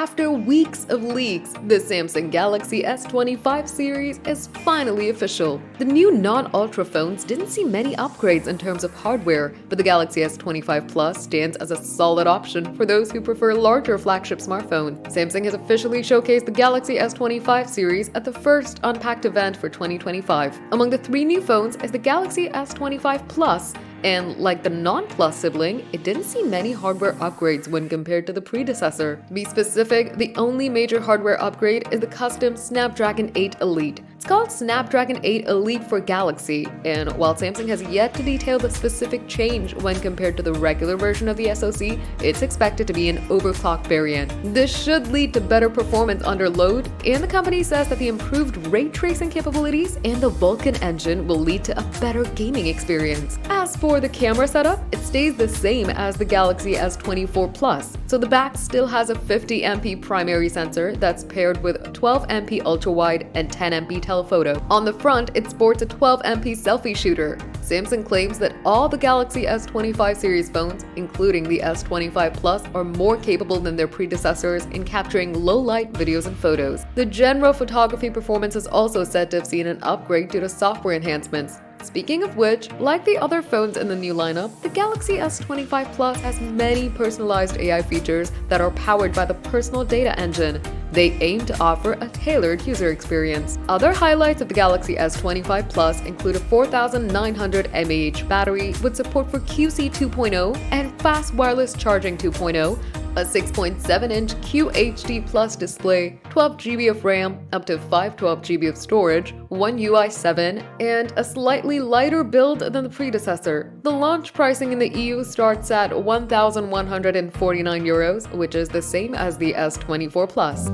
After weeks of leaks, the Samsung Galaxy S25 series is finally official. The new non-Ultra phones didn't see many upgrades in terms of hardware, but the Galaxy S25 Plus stands as a solid option for those who prefer a larger flagship smartphone. Samsung has officially showcased the Galaxy S25 series at the first Unpacked event for 2025. Among the three new phones is the Galaxy S25 Plus, and like the non-Plus sibling, it didn't see many hardware upgrades when compared to the predecessor. To be specific, the only major hardware upgrade is the custom Snapdragon 8 Elite. It's called Snapdragon 8 Elite for Galaxy, and while Samsung has yet to detail the specific change when compared to the regular version of the SoC, it's expected to be an overclocked variant. This should lead to better performance under load, and the company says that the improved ray tracing capabilities and the Vulkan engine will lead to a better gaming experience. As for the camera setup, it stays the same as the Galaxy S24 Plus. So the back still has a 50MP primary sensor that's paired with 12MP ultra-wide and 10MP telephoto. On the front, it sports a 12MP selfie shooter. Samsung claims that all the Galaxy S25 series phones, including the S25 Plus, are more capable than their predecessors in capturing low-light videos and photos. The general photography performance is also said to have seen an upgrade due to software enhancements. Speaking of which, like the other phones in the new lineup, the Galaxy S25 Plus has many personalized AI features that are powered by the personal data engine. They aim to offer a tailored user experience. Other highlights of the Galaxy S25 Plus include a 4900 mAh battery with support for QC 2.0 and fast wireless charging 2.0, a 6.7-inch QHD Plus display, 12GB of RAM, up to 512GB of storage, One UI 7, and a slightly lighter build than the predecessor. The launch pricing in the EU starts at €1,149, which is the same as the S24 Plus.